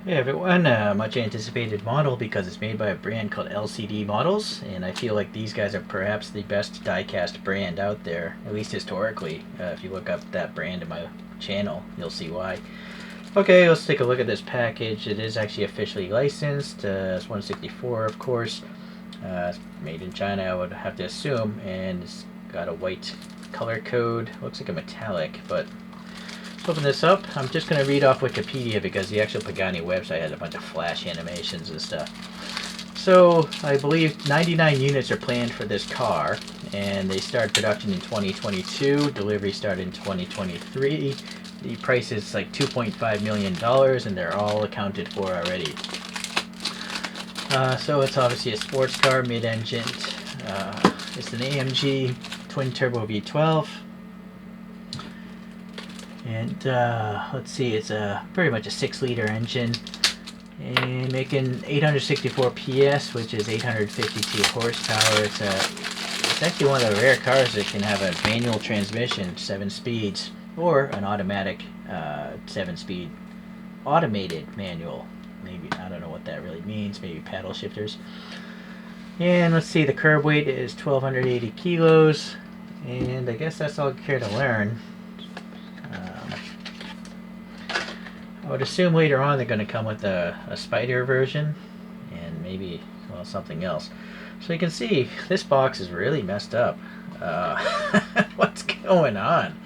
Yeah, everyone, much anticipated model because it's made by a brand called LCD Models, and I feel like these guys are perhaps the best diecast brand out there, at least historically. If you look up that brand in my channel, you'll see why. Okay, let's take a look at this package. It is actually officially licensed. It's 164, of course. It's made in China, I would have to assume, and it's got a white color code. Looks like a metallic, but let's open this up. I'm just going to read off Wikipedia because the actual Pagani website has a bunch of flash animations and stuff. So I believe 99 units are planned for this car, and they start production in 2022. Delivery start in 2023. The price is like $2.5 million, and they're all accounted for already. So it's obviously a sports car, mid-engine. It's an AMG twin-turbo V12. And let's see, it's pretty much a 6-liter engine. And making 864 PS, which is 852 horsepower. It's actually one of the rare cars that can have a manual transmission, 7 speeds, or an automatic 7-speed automated manual. Maybe, I don't know what that really means, maybe paddle shifters. And let's see, the curb weight is 1,280 kilos, and I guess that's all I care to learn. I would assume later on they're going to come with a spider version, and maybe, well, something else. So you can see, this box is really messed up. What's going on?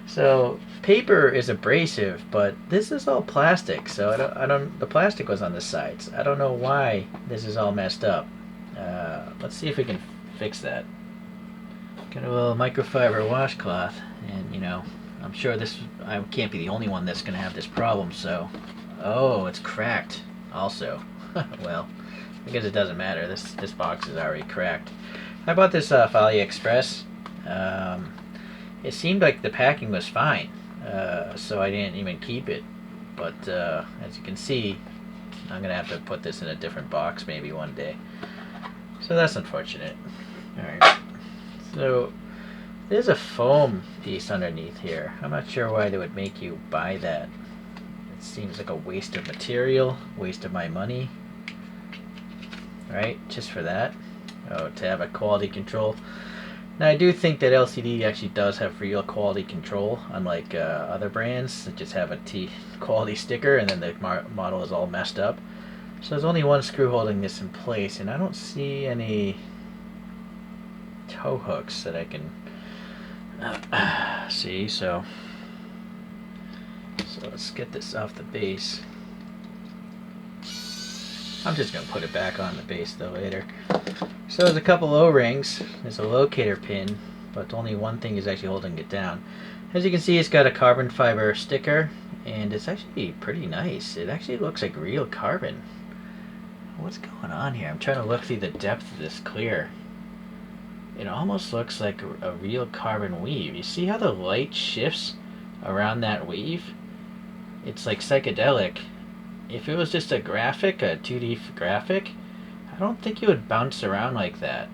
So paper is abrasive, but this is all plastic. So I don't. The plastic was on the sides. I don't know why this is all messed up. Let's see if we can fix that. Got a little microfiber washcloth, and you know, I'm sure I can't be the only one that's gonna have this problem. So, oh, it's cracked. Also, well, I guess it doesn't matter. This box is already cracked. I bought this off AliExpress. It seemed like the packing was fine, so I didn't even keep it. But as you can see, I'm going to have to put this in a different box maybe one day. So that's unfortunate. Alright, so there's a foam piece underneath here. I'm not sure why they would make you buy that. It seems like a waste of material, waste of my money. Right, just for that. Oh, to have a quality control. Now I do think that LCD actually does have real quality control, unlike other brands that just have a quality sticker and then the model is all messed up. So there's only one screw holding this in place, and I don't see any tow hooks that I can see. So let's get this off the base. I'm just going to put it back on the base though later. So there's a couple O-rings. There's a locator pin, but only one thing is actually holding it down. As you can see, it's got a carbon fiber sticker, and it's actually pretty nice. It actually looks like real carbon. What's going on here? I'm trying to look through the depth of this clear. It almost looks like a real carbon weave. You see how the light shifts around that weave? It's like psychedelic. If it was just a graphic, a 2D graphic, I don't think it would bounce around like that.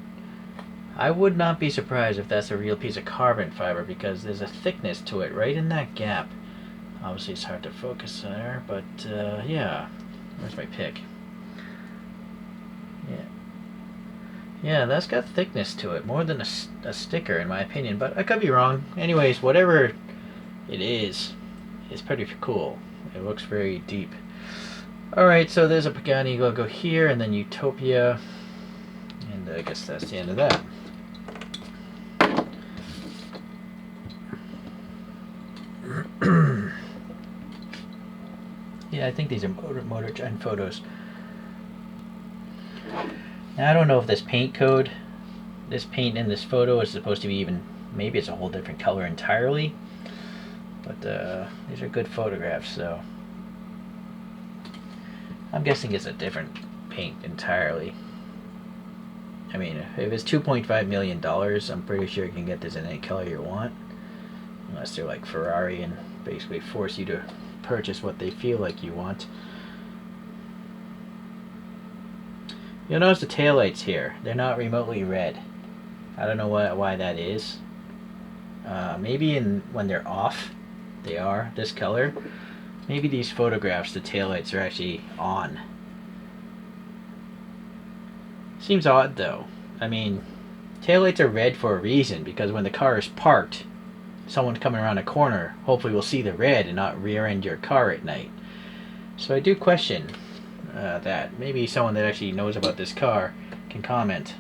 I would not be surprised if that's a real piece of carbon fiber because there's a thickness to it right in that gap. Obviously it's hard to focus there, but yeah. Where's my pick? Yeah, that's got thickness to it, more than a sticker in my opinion, but I could be wrong. Anyways, whatever it is, it's pretty cool. It looks very deep. Alright, so there's a Pagani logo here, and then Utopia, and I guess that's the end of that. Yeah, I think these are motor trend photos. Now, I don't know if this paint code, this paint in this photo is supposed to be even, maybe it's a whole different color entirely, but these are good photographs, so I'm guessing it's a different paint entirely. I mean, if it's $2.5 million, I'm pretty sure you can get this in any color you want, unless they're like Ferrari and basically force you to purchase what they feel like you want. You'll notice the taillights here. They're not remotely red. I don't know why that is. Maybe when they're off, they are this color. Maybe these photographs, the taillights are actually on. Seems odd though. I mean, taillights are red for a reason, because when the car is parked, someone coming around a corner hopefully will see the red and not rear end your car at night. So I do question that. Maybe someone that actually knows about this car can comment.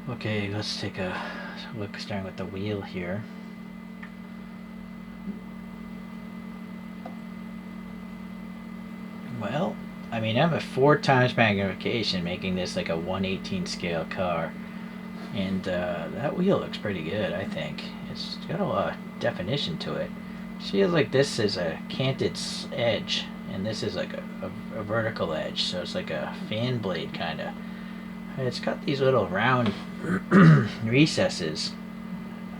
Okay, let's take a look, starting with the wheel here. Well, I mean, I'm a 4 times magnification, making this like a 1/18 scale car. And that wheel looks pretty good, I think. It's got a lot of definition to it. Feels like this is a canted edge, and this is like a vertical edge, so it's like a fan blade kind of. It's got these little round recesses.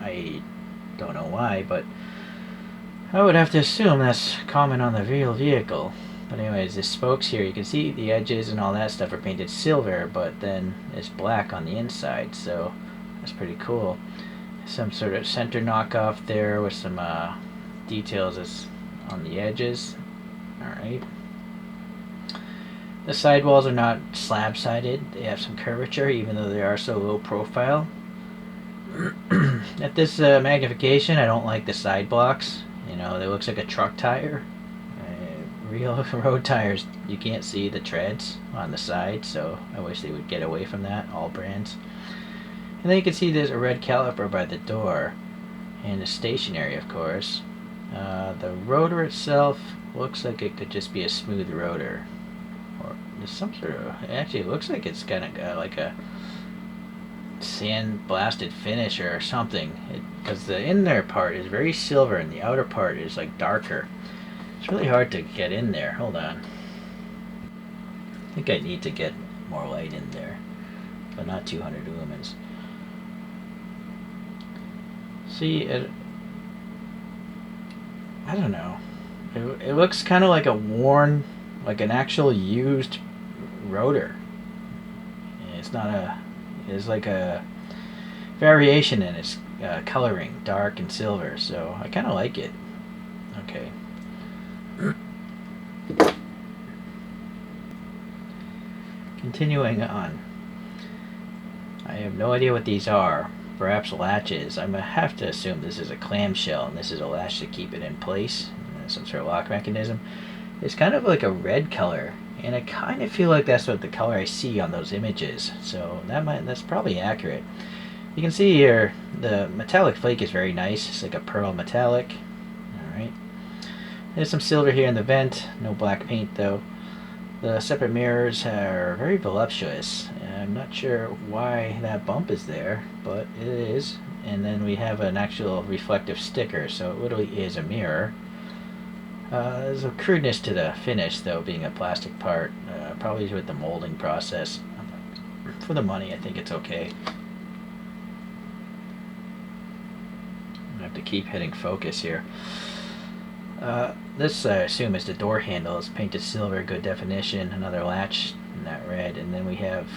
I don't know why, but I would have to assume that's common on the real vehicle. But anyways, the spokes here, you can see the edges and all that stuff are painted silver, but then it's black on the inside, so that's pretty cool. Some sort of center knockoff there with some details on the edges. Alright. The sidewalls are not slab-sided. They have some curvature, even though they are so low profile. At this magnification, I don't like the side blocks. You know, it looks like a truck tire. Real road tires, you can't see the treads on the side, so I wish they would get away from that, all brands. And then you can see there's a red caliper by the door, and it's stationary, of course. The rotor itself looks like it could just be a smooth rotor, or there's some sort of, it actually looks like it's kind of got like a sand blasted finish or something, because the inner part is very silver and the outer part is like darker. It's really hard to get in there. Hold on. I think I need to get more light in there, but not 200 lumens. See, I don't know. It looks kind of like a worn, like an actual used rotor. It's not a. It's like a variation in its coloring, dark and silver. So I kind of like it. Okay. Continuing on. I have no idea what these are. Perhaps latches. I'm going to have to assume this is a clamshell and this is a latch to keep it in place. Some sort of lock mechanism. It's kind of like a red color, and I kind of feel like that's what the color I see on those images. So that's probably accurate. You can see here the metallic flake is very nice. It's like a pearl metallic. Alright. There's some silver here in the vent. No black paint though. The separate mirrors are very voluptuous. I'm not sure why that bump is there, but it is. And then we have an actual reflective sticker, so it literally is a mirror. There's a crudeness to the finish, though, being a plastic part. Probably with the molding process. For the money, I think it's okay. I have to keep hitting focus here. This, I assume, is the door handle. It's painted silver, good definition. Another latch in that red. And then we have...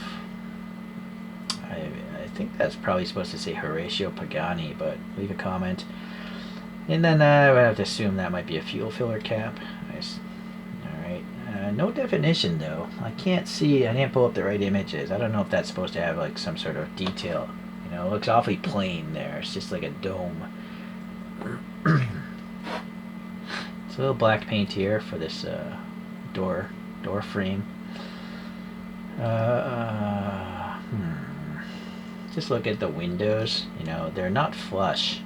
I think that's probably supposed to say Horatio Pagani, but leave a comment. And then I would have to assume that might be a fuel filler cap. Nice. Alright. No definition, though. I can't see... I didn't pull up the right images. I don't know if that's supposed to have like some sort of detail. You know, it looks awfully plain there. It's just like a dome. It's a little black paint here for this door frame. Just look at the windows. You know, they're not flush.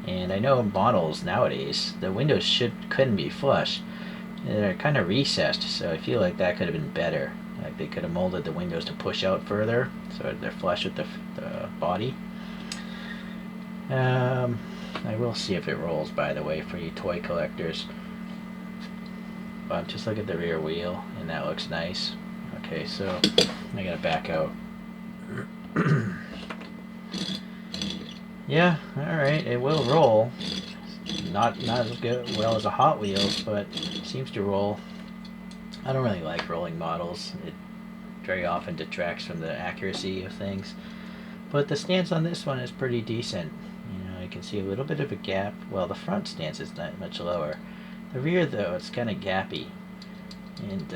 And I know models nowadays, the windows couldn't be flush. They're kind of recessed, so I feel like that could have been better. Like they could have molded the windows to push out further, so they're flush with the body. I will see if it rolls, by the way, for you toy collectors. But just look at the rear wheel, and that looks nice. Okay, so I gotta back out. Yeah, alright, it will roll. Not as good well as a Hot Wheels, but it seems to roll. I don't really like rolling models. It very often detracts from the accuracy of things. But the stance on this one is pretty decent. You know, you can see a little bit of a gap. Well, the front stance is not much lower. The rear, though, it's kind of gappy. And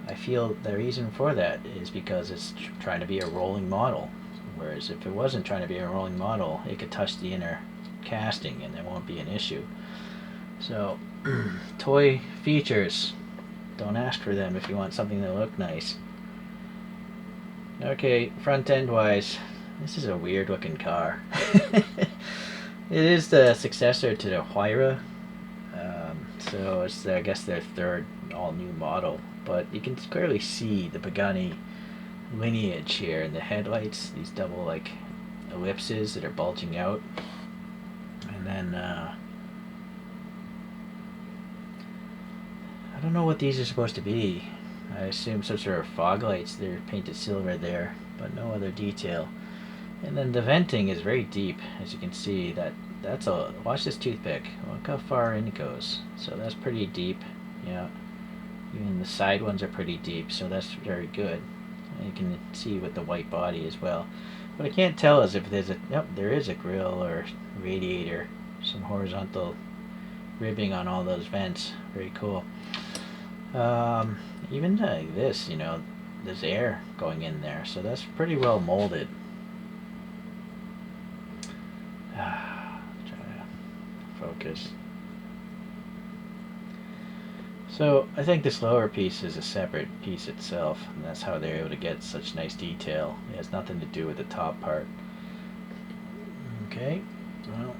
I feel the reason for that is because it's trying to be a rolling model. Whereas if it wasn't trying to be a rolling model, it could touch the inner casting and it won't be an issue. So, toy features. Don't ask for them if you want something to look nice. Okay, front end wise, this is a weird looking car. It is the successor to the Huayra, so it's I guess their third all new model. But you can clearly see the Pagani lineage here in the headlights. These double like ellipses that are bulging out, and then I don't know what these are supposed to be. I assume some sort of fog lights. They're painted silver there, but no other detail. And then the venting is very deep, as you can see. That's a watch this toothpick. Look how far in it goes. So that's pretty deep. Yeah. Even the side ones are pretty deep, so that's very good. And you can see with the white body as well. What I can't tell is if there's a there is a grill or radiator, some horizontal ribbing on all those vents. Very cool. Even like this, there's air going in there, so that's pretty well molded. Try to focus. So I think this lower piece is a separate piece itself, and that's how they're able to get such nice detail. It has nothing to do with the top part. Okay, well,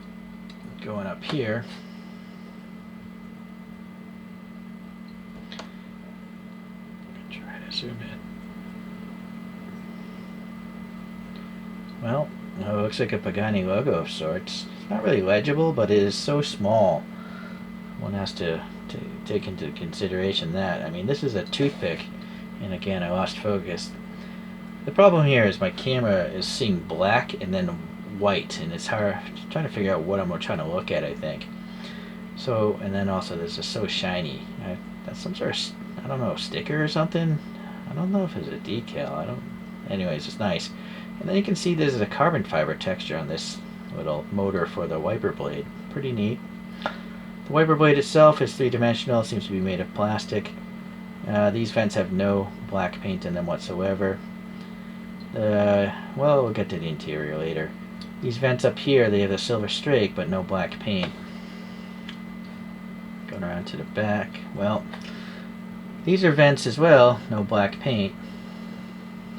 going up here. Try to zoom in. Well, it looks like a Pagani logo of sorts. It's not really legible, but it is so small. One has to take into consideration that. I mean, this is a toothpick, and again, I lost focus. The problem here is my camera is seeing black and then white, and it's hard trying to figure out what I'm trying to look at, I think. So, and then also this is so shiny. That's some sort of, I don't know, sticker or something. I don't know if it's a decal. Anyways, it's nice. And then you can see there's a carbon fiber texture on this little motor for the wiper blade. Pretty neat. The wiper blade itself is three-dimensional. It seems to be made of plastic. These vents have no black paint in them whatsoever. Well, we'll get to the interior later. These vents up here, they have a silver streak, but no black paint. Going around to the back. Well, these are vents as well, no black paint.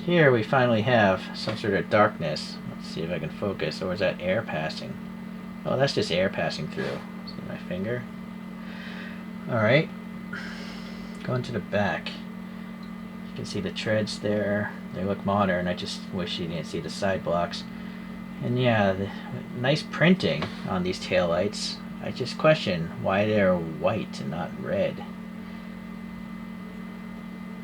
Here we finally have some sort of darkness. Let's see if I can focus. Or is that air passing? Oh, that's just air passing through. See my finger? Alright. Going to the back. You can see the treads there. They look modern. I just wish you didn't see the side blocks. And yeah, the nice printing on these taillights. I just question why they're white and not red.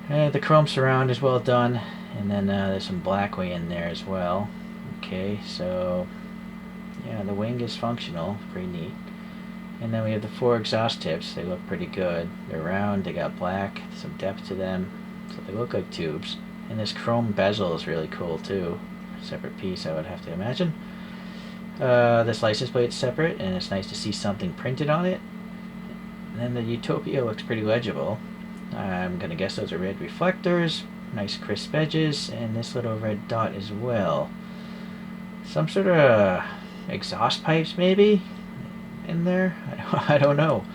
The chrome surround is well done. And then there's some black way in there as well. Okay, so yeah, the wing is functional, pretty neat. And then we have the four exhaust tips. They look pretty good. They're round, they got black, some depth to them, so they look like tubes. And this chrome bezel is really cool too. Separate piece, I would have to imagine. This license plate's separate, and it's nice to see something printed on it. And then the Utopia looks pretty legible. I'm gonna guess those are red reflectors. Nice crisp edges, and this little red dot as well. Some sort of exhaust pipes maybe in there. I don't know,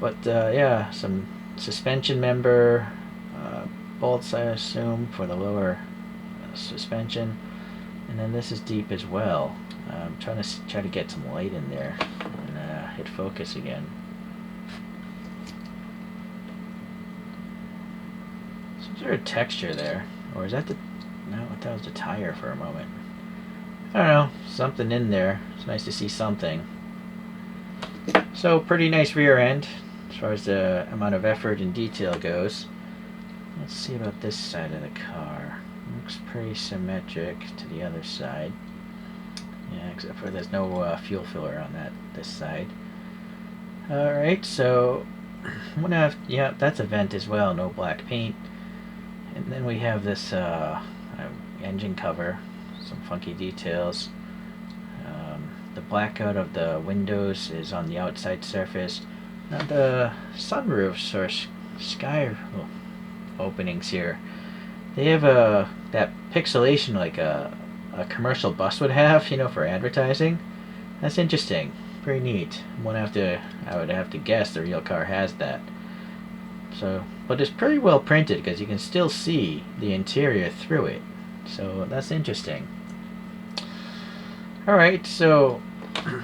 but yeah, some suspension member bolts, I assume, for the lower suspension. And then this is deep as well. I'm trying to get some light in there and hit focus again. Some sort of texture there, or is that the? No, I thought it was the tire for a moment. I don't know, something in there. It's nice to see something. So pretty nice rear end as far as the amount of effort and detail goes. Let's see about this side of the car. Looks pretty symmetric to the other side. Yeah, except for there's no fuel filler on this side. Alright, so yeah, that's a vent as well, no black paint. And then we have this engine cover, some funky details. the blackout of the windows is on the outside surface. Now the sunroofs or sky openings here, they have that pixelation like a commercial bus would have, you know, for advertising. That's interesting. Pretty neat. I would have to guess the real car has that. So, but it's pretty well printed because you can still see the interior through it. So that's interesting. Alright, so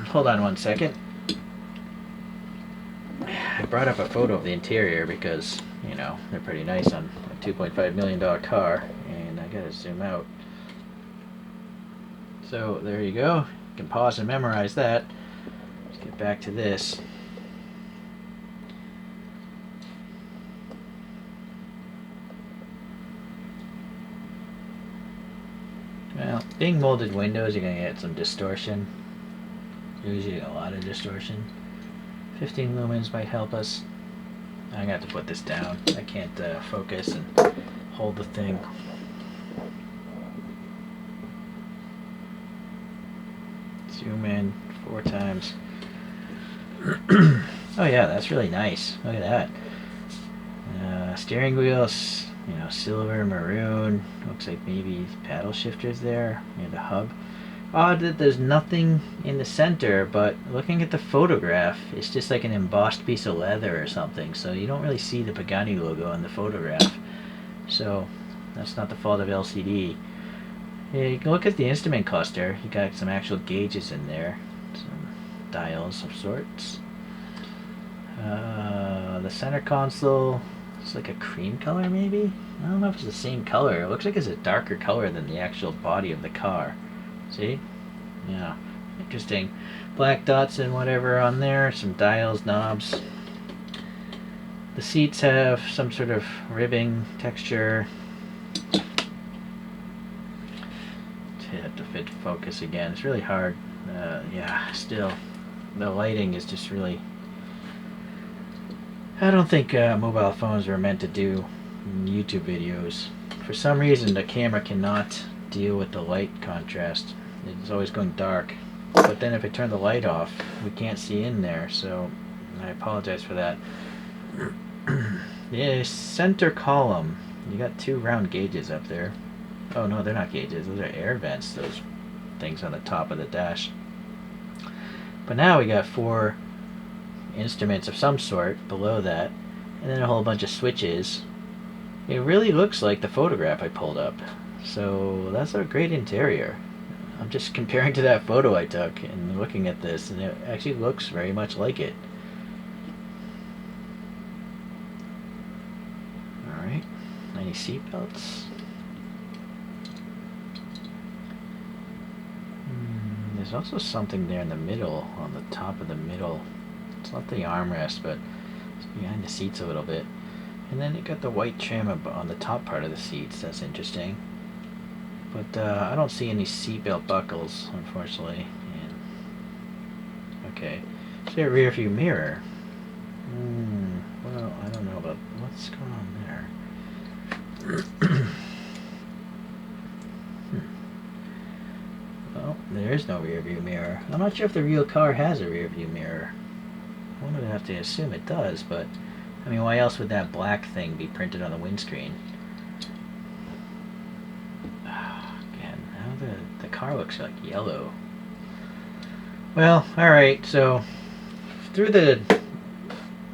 hold on one second. I brought up a photo of the interior because, you know, they're pretty nice on a $2.5 million car, and I gotta zoom out. So there you go. You can pause and memorize that. Let's get back to this. Well, being molded windows, you're going to get some distortion. Usually a lot of distortion. 15 lumens might help us. I'm going to have to put this down. I can't focus and hold the thing. Zoom in 4 times. Oh yeah, that's really nice. Look at that. Steering wheels, you know, silver, maroon. Looks like maybe paddle shifters there near the hub. Odd that there's nothing in the center, but looking at the photograph, it's just like an embossed piece of leather or something, so you don't really see the Pagani logo in the photograph. So that's not the fault of LCD. Yeah, you can look at the instrument cluster. You got some actual gauges in there, some dials of sorts. The center console, it's like a cream color maybe? I don't know if it's the same color. It looks like it's a darker color than the actual body of the car. See? Yeah, interesting. Black dots and whatever on there, some dials, knobs. The seats have some sort of ribbing texture. Have to fit focus again. It's really hard. Yeah, still, the lighting is just really... I don't think mobile phones were meant to do YouTube videos. For some reason, the camera cannot deal with the light contrast. It's always going dark. But then if I turn the light off, we can't see in there, so I apologize for that. The center column, you got 2 round gauges up there. Oh no, they're not gauges, those are air vents, those things on the top of the dash. But now we got 4 instruments of some sort below that, and then a whole bunch of switches. It really looks like the photograph I pulled up. So that's a great interior. I'm just comparing to that photo I took and looking at this, and it actually looks very much like it. Alright, any seatbelts? There's also something there in the middle, on the top of the middle. It's not the armrest, but it's behind the seats a little bit. And then you got the white trim on the top part of the seats. That's interesting. But I don't see any seatbelt buckles, unfortunately. And okay, so a rear view mirror. Well, I don't know about what's going on there. Well, there is no rear view mirror. I'm not sure if the real car has a rear view mirror. One would have to assume it does, but I mean, why else would that black thing be printed on the windscreen? Again, now the car looks like yellow. Well, alright, so through the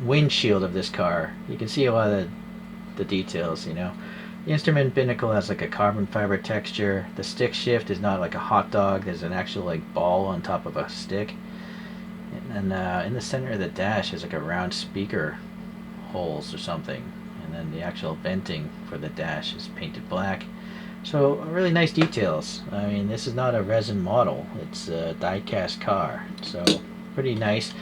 windshield of this car, you can see a lot of the details, you know. The instrument binnacle has like a carbon fiber texture. The stick shift is not like a hot dog. There's an actual like ball on top of a stick. And in the center of the dash is like a round speaker holes or something. And then the actual venting for the dash is painted black. So really nice details. I mean, this is not a resin model. It's a die-cast car. So pretty nice.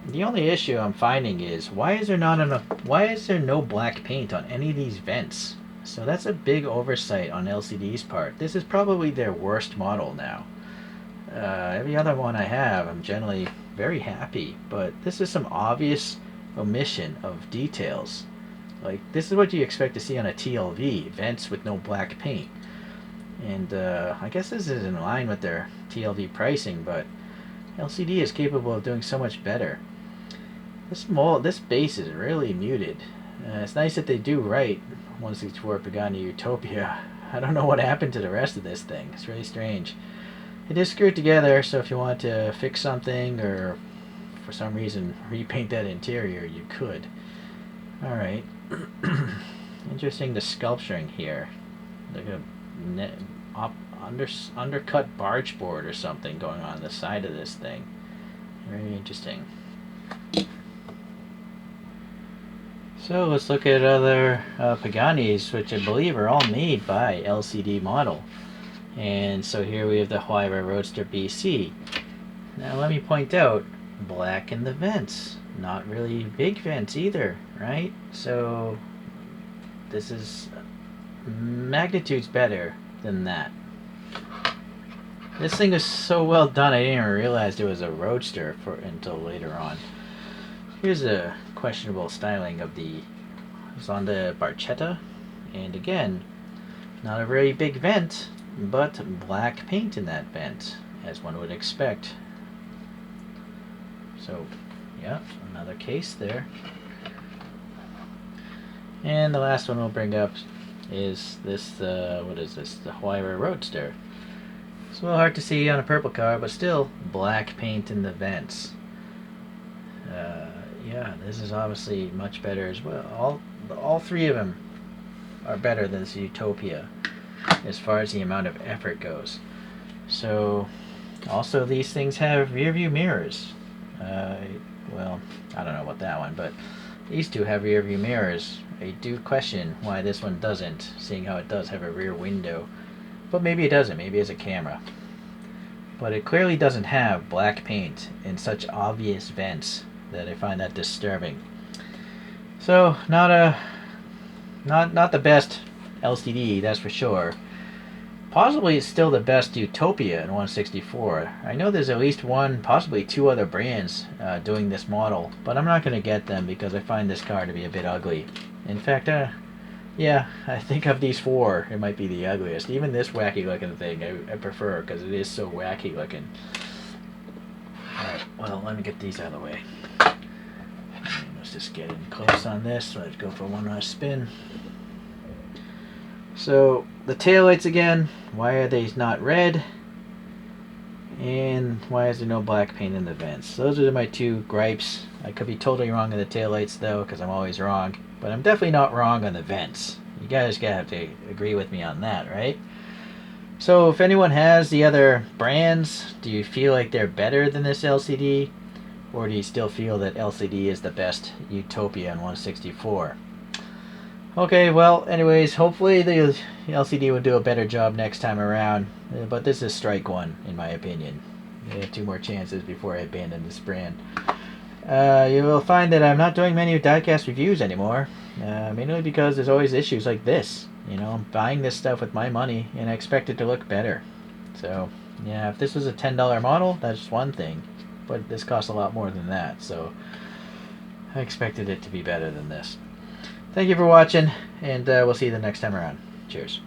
The only issue I'm finding is why is there no black paint on any of these vents? So that's a big oversight on LCD's part. This is probably their worst model now. Every other one I have, I'm generally very happy, but this is some obvious omission of details. Like, this is what you expect to see on a TLV, vents with no black paint. And I guess this is in line with their TLV pricing, but LCD is capable of doing so much better. This base is really muted. It's nice that they do write 164 Pagani Utopia. I don't know what happened to the rest of this thing. It's really strange. It is screwed together, so if you want to fix something or for some reason repaint that interior, you could. Alright. Interesting, the sculpturing here. Like a undercut barge board or something going on the side of this thing. Very interesting. So let's look at other Paganis, which I believe are all made by LCD model. And so here we have the Huayra Roadster BC. Now let me point out, black in the vents. Not really big vents either, right? So this is magnitudes better than that. This thing is so well done, I didn't even realize it was a Roadster until later on. Here's a questionable styling of the Zonda Barchetta, and again, not a very big vent, but black paint in that vent, as one would expect. So, yeah, another case there. And the last one we'll bring up is this, what is this? The Huayra Roadster. It's a little hard to see on a purple car, but still black paint in the vents. Yeah, this is obviously much better as well. All three of them are better than this Utopia as far as the amount of effort goes. So, also these things have rear view mirrors. Well, I don't know about that one, but these two have rear view mirrors. I do question why this one doesn't, seeing how it does have a rear window. But maybe it doesn't, maybe it's a camera. But it clearly doesn't have black paint in such obvious vents that I find that disturbing. So, not the best LCD, that's for sure. Possibly it's still the best Utopia in 164. I know there's at least one, possibly two other brands doing this model, but I'm not going to get them because I find this car to be a bit ugly. In fact, yeah, I think of these four, it might be the ugliest. Even this wacky looking thing I prefer because it is so wacky looking. Alright, well, let me get these out of the way. Let's just get in close on this. Let's go for one last spin. So, the taillights again, why are they not red? And why is there no black paint in the vents? Those are my two gripes. I could be totally wrong on the taillights though, because I'm always wrong. But I'm definitely not wrong on the vents. You guys gotta have to agree with me on that, right? So if anyone has the other brands, do you feel like they're better than this LCD? Or do you still feel that LCD is the best Utopia in 164? Okay, well, anyways, hopefully the LCD will do a better job next time around. But this is strike one, in my opinion. I have two more chances before I abandon this brand. You will find that I'm not doing many diecast reviews anymore. Mainly because there's always issues like this. You know, I'm buying this stuff with my money, and I expect it to look better. So, yeah, if this was a $10 model, that's one thing. But this costs a lot more than that, so I expected it to be better than this. Thank you for watching, and we'll see you the next time around. Cheers.